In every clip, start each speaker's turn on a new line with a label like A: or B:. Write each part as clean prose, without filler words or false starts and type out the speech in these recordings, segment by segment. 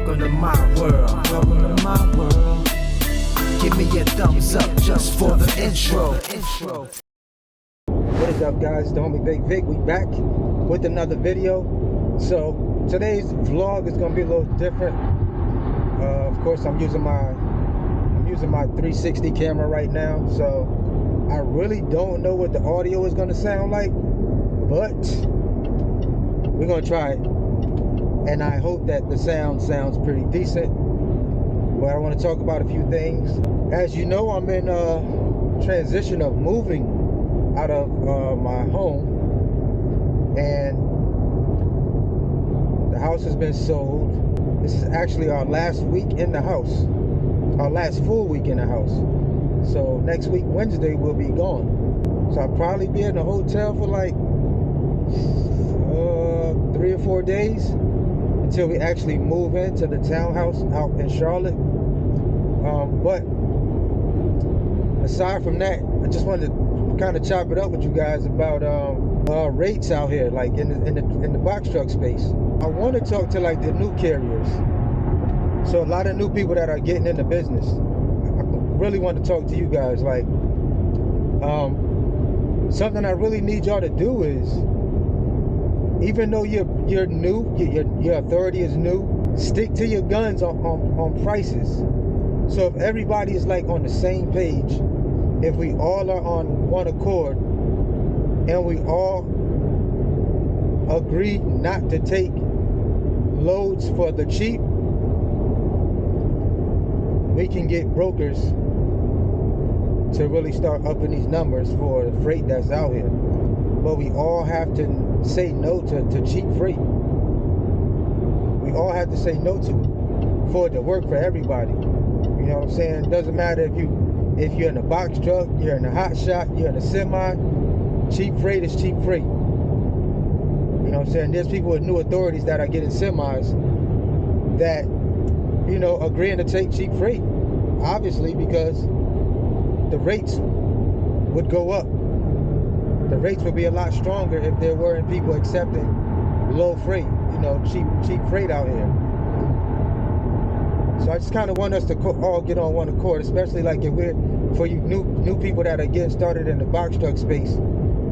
A: Welcome to my world. Welcome to my world. Give me a thumbs up just for the intro.
B: What is up, guys? The homie Bigg Vic. We back with another video. So today's vlog is gonna be a little different. Of course, I'm using my 360 camera right now, so I really don't know what the audio is gonna sound like, but we're gonna try it, and I hope that the sound sounds pretty decent. But I want to talk about a few things. As you know, I'm in transition of moving out of my home, and the house has been sold. This is actually our last week in the house, our last full week in the house. So next week, Wednesday, we'll be gone. So I'll probably be in a hotel for like 3 or 4 days until we actually move into the townhouse out in Charlotte. But aside from that, I just wanted to kind of chop it up with you guys about rates out here, like in the box truck space. I want to talk to like the new carriers. So a lot of new people that are getting into business. I really want to talk to you guys. Like, something I really need y'all to do is, even though you're new, your authority is new, stick to your guns on prices. So if everybody is like on the same page, if we all are on one accord, and we all agree not to take loads for the cheap, we can get brokers to really start upping these numbers for the freight that's out here. But we all have to say no to cheap freight. We all have to say no to it for it to work for everybody. You know what I'm saying? It doesn't matter if you're in a box truck, you're in a hot shot, you're in a semi. Cheap freight is cheap freight. You know what I'm saying? There's people with new authorities that are getting semis that, you know, agreeing to take cheap freight, obviously, because the rates would go up. The rates would be a lot stronger if there weren't people accepting low freight, you know, cheap freight out here. So I just kind of want us to all get on one accord, especially like if for you new people that are getting started in the box truck space.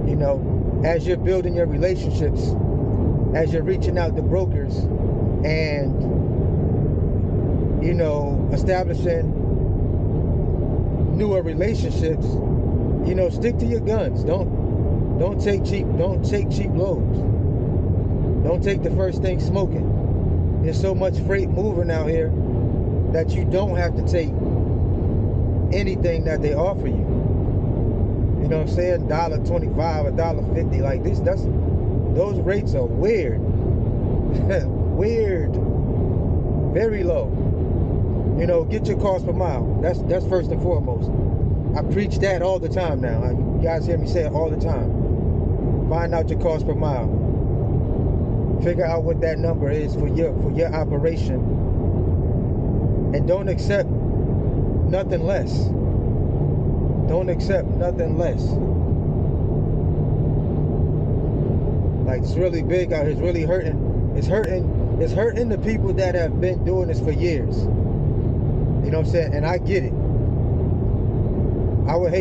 B: You know, as you're building your relationships, as you're reaching out to brokers, and, you know, establishing newer relationships, you know, stick to your guns. Don't take cheap loads. Don't take the first thing smoking. There's so much freight moving out here that you don't have to take anything that they offer you. You know what I'm saying? $1.25, $1.50, like this. Those rates are weird. Weird. Very low. You know, get your cost per mile. That's first and foremost. I preach that all the time now. You guys hear me say it all the time. Find out your cost per mile. Figure out what that number is for your operation. And don't accept nothing less. Don't accept nothing less. Like, it's really big out here. It's really hurting. It's hurting the people that have been doing this for years. You know what I'm saying? And I get it. I would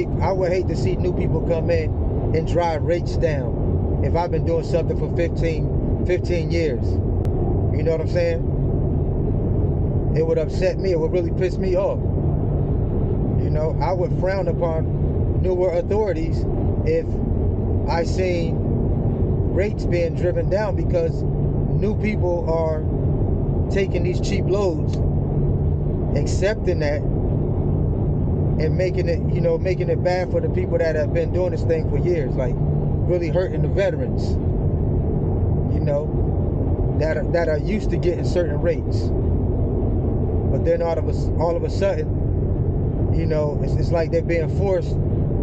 B: hate to see new people come in and drive rates down if I've been doing something for 15 years. You know what I'm saying? It would upset me. It would really piss me off. You know, I would frown upon newer authorities if I seen rates being driven down because new people are taking these cheap loads, accepting that, and making it bad for the people that have been doing this thing for years, like really hurting the veterans, you know, that are used to getting certain rates. But then all of a sudden, you know, it's like they're being forced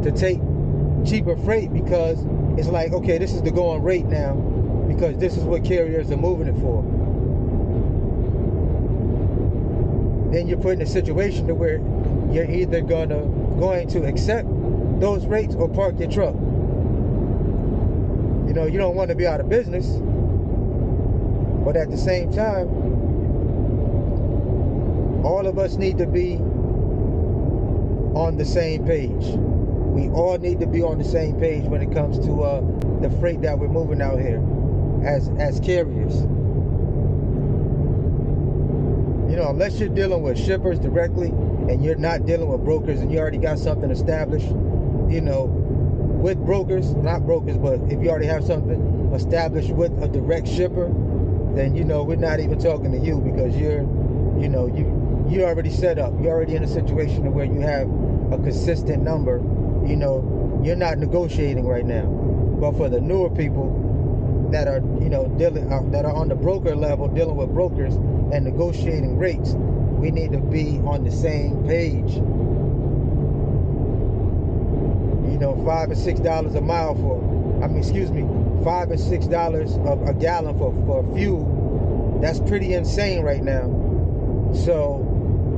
B: to take cheaper freight because it's like, okay, this is the going rate now because this is what carriers are moving it for. Then you're put in a situation to where you're either going to accept those rates or park your truck. You know, you don't want to be out of business, but at the same time, All of us need to be on the same page. We all need to be on the same page when it comes to the freight that we're moving out here as carriers. You know, unless you're dealing with shippers directly and you're not dealing with brokers and you already got something established, you know, with brokers, not brokers, but if you already have something established with a direct shipper, then, you know, we're not even talking to you, because you're already set up. You're already in a situation where you have a consistent number. You know, you're not negotiating right now. But for the newer people that are, you know, that are on the broker level, dealing with brokers and negotiating rates, we need to be on the same page. You know, $5 and $6 a mile $5 and $6 a gallon for fuel. That's pretty insane right now. So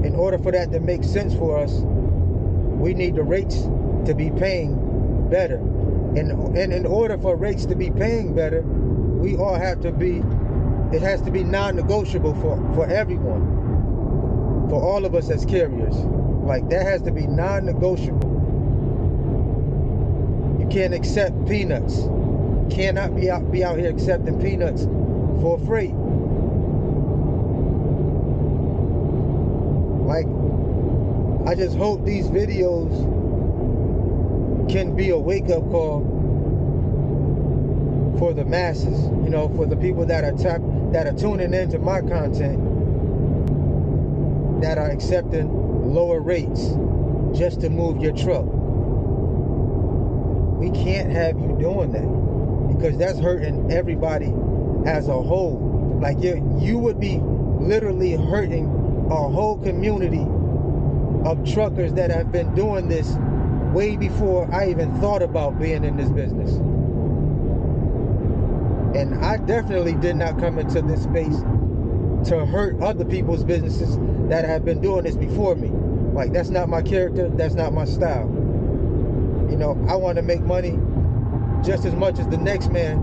B: in order for that to make sense for us, we need the rates to be paying better. And in order for rates to be paying better, we all have to be, it has to be non-negotiable for everyone, for all of us as carriers. Like, that has to be non-negotiable. You can't accept peanuts. You cannot be out here accepting peanuts for freight. Like, I just hope these videos can be a wake-up call for the masses, you know, for the people that are tuning into my content, that are accepting lower rates just to move your truck. We can't have you doing that, because that's hurting everybody as a whole. Like, you would be literally hurting a whole community of truckers that have been doing this way before I even thought about being in this business. And I definitely did not come into this space to hurt other people's businesses that have been doing this before me. Like, that's not my character, that's not my style. You know, I want to make money just as much as the next man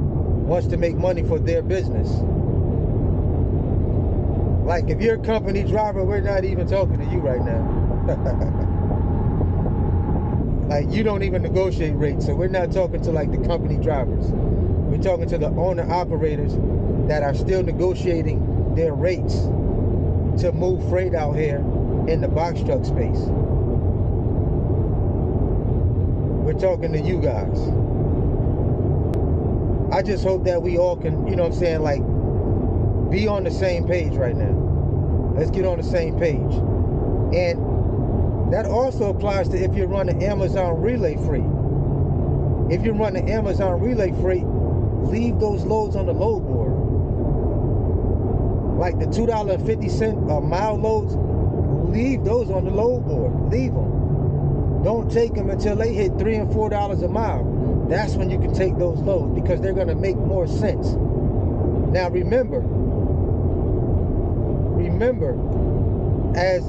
B: wants to make money for their business. Like, if you're a company driver, we're not even talking to you right now. Like, you don't even negotiate rates, so we're not talking to, like, the company drivers. We're talking to the owner-operators that are still negotiating their rates to move freight out here in the box truck space. We're talking to you guys. I just hope that we all can, you know what I'm saying, like, be on the same page right now. Let's get on the same page. And that also applies to if you're running Amazon relay freight. If you're running Amazon relay freight, leave those loads on the load board. Like the $2.50 a mile loads, leave those on the load board. Leave them. Don't take them until they hit $3 and $4 a mile. That's when you can take those loads, because they're going to make more sense. Now remember, as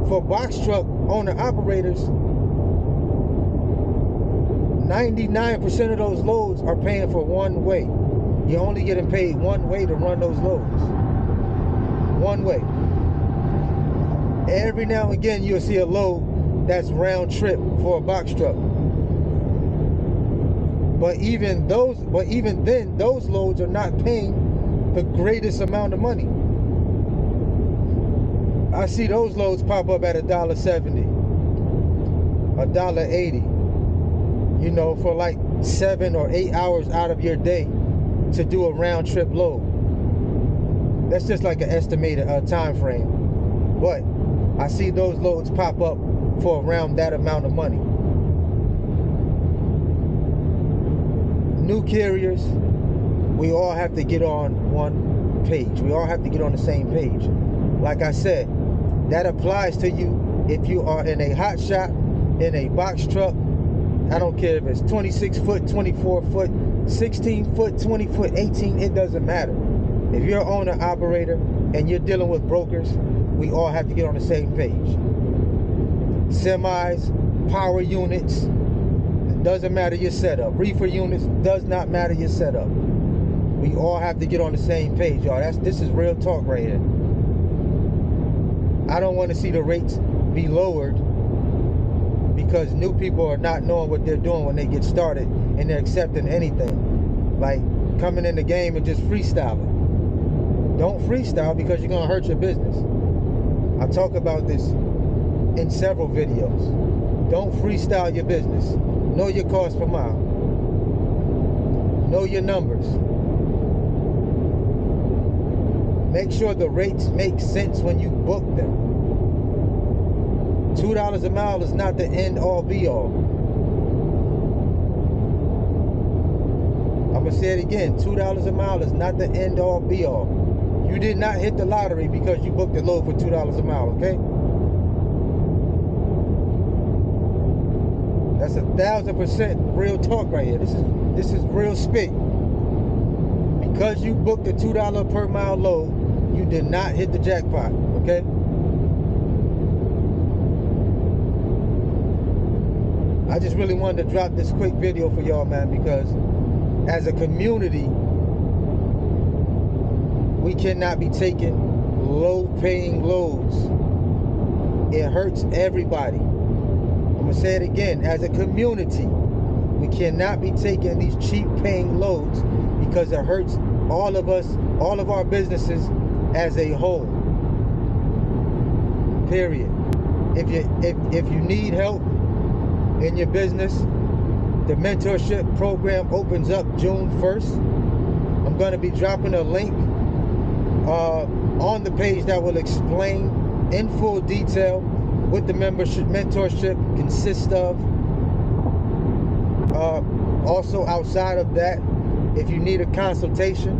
B: for box truck owner operators, 99% of those loads are paying for one way. You're only getting paid one way to run those loads. One way. Every now and again, you'll see a load that's round trip for a box truck. But even then, those loads are not paying the greatest amount of money. I see those loads pop up at $1.70, $1.80, you know, for like 7 or 8 hours out of your day to do a round trip load. That's just like an estimated time frame. But I see those loads pop up for around that amount of money. New carriers, we all have to get on one page. We all have to get on the same page. Like I said, that applies to you if you are in a hot shop, in a box truck. I don't care if it's 26 foot, 24 foot, 16 foot, 20 foot, 18, it doesn't matter. If you're an owner operator and you're dealing with brokers, we all have to get on the same page. Semis, power units, it doesn't matter your setup. Reefer units, does not matter your setup. We all have to get on the same page, y'all. This is real talk right here. I don't want to see the rates be lowered because new people are not knowing what they're doing when they get started and they're accepting anything. Like coming in the game and just freestyling. Don't freestyle because you're going to hurt your business. I talk about this in several videos. Don't freestyle your business. Know your cost per mile. Know your numbers. Make sure the rates make sense when you book them. $2 a mile is not the end all be all. I'm going to say it again. $2 a mile is not the end all be all. You did not hit the lottery because you booked a load for $2 a mile, okay? That's 1,000% real talk right here. This is real spit. Because you booked a $2 per mile load, you did not hit the jackpot, okay? I just really wanted to drop this quick video for y'all, man, because as a community, we cannot be taking low-paying loads. It hurts everybody. I'm going to say it again. As a community, we cannot be taking these cheap-paying loads because it hurts all of us, all of our businesses as a whole. Period. If you need help in your business, the mentorship program opens up June 1st. I'm going to be dropping a link on the page that will explain in full detail what the mentorship consists of. Also, outside of that, if you need a consultation,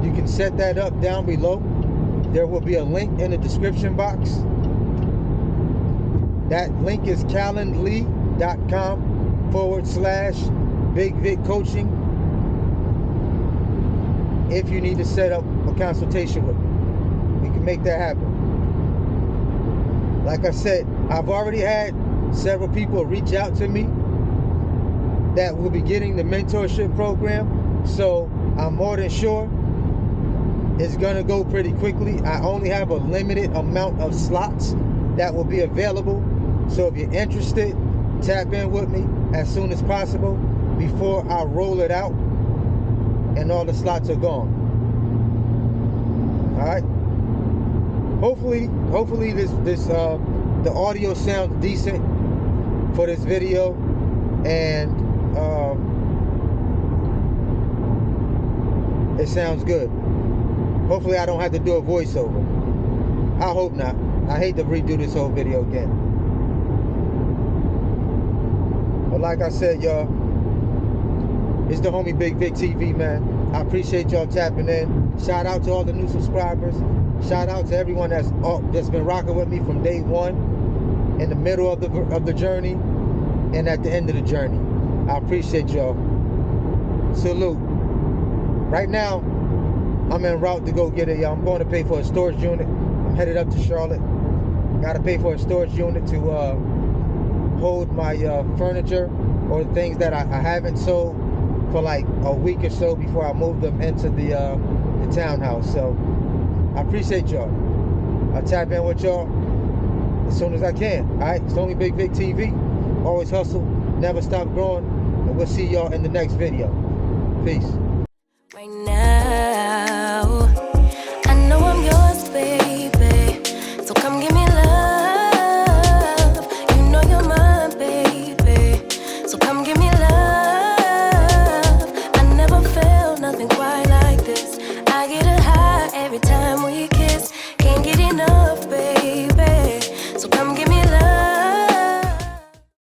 B: you can set that up down below. There will be a link in the description box. That link is calendly.com/Bigg Vic coaching. If you need to set up a consultation with me, we can make that happen. Like I said, I've already had several people reach out to me that will be getting the mentorship program, so I'm more than sure it's gonna go pretty quickly. I only have a limited amount of slots that will be available, so if you're interested, tap in with me as soon as possible before I roll it out and all the slots are gone. All right. Hopefully the audio sounds decent for this video, and it sounds good. Hopefully I don't have to do a voiceover. I hope not. I hate to redo this whole video again. But like I said, y'all, it's the homie Bigg Vic TV, man. I appreciate y'all tapping in. Shout out to all the new subscribers. Shout out to everyone that's been rocking with me from day one, in the middle of the journey, and at the end of the journey. I appreciate y'all. Salute. Right now, I'm en route to go get I'm going to pay for a storage unit. I'm headed up to Charlotte. Got to pay for a storage unit to hold my furniture or the things that I haven't sold for like a week or so before I move them into the townhouse. So I appreciate y'all. I'll tap in with y'all as soon as I can. All right, it's only Bigg Vic TV. Always hustle, never stop growing, and we'll see y'all in the next video. Peace.
C: Right now, I know I'm yours, baby. So come give me love.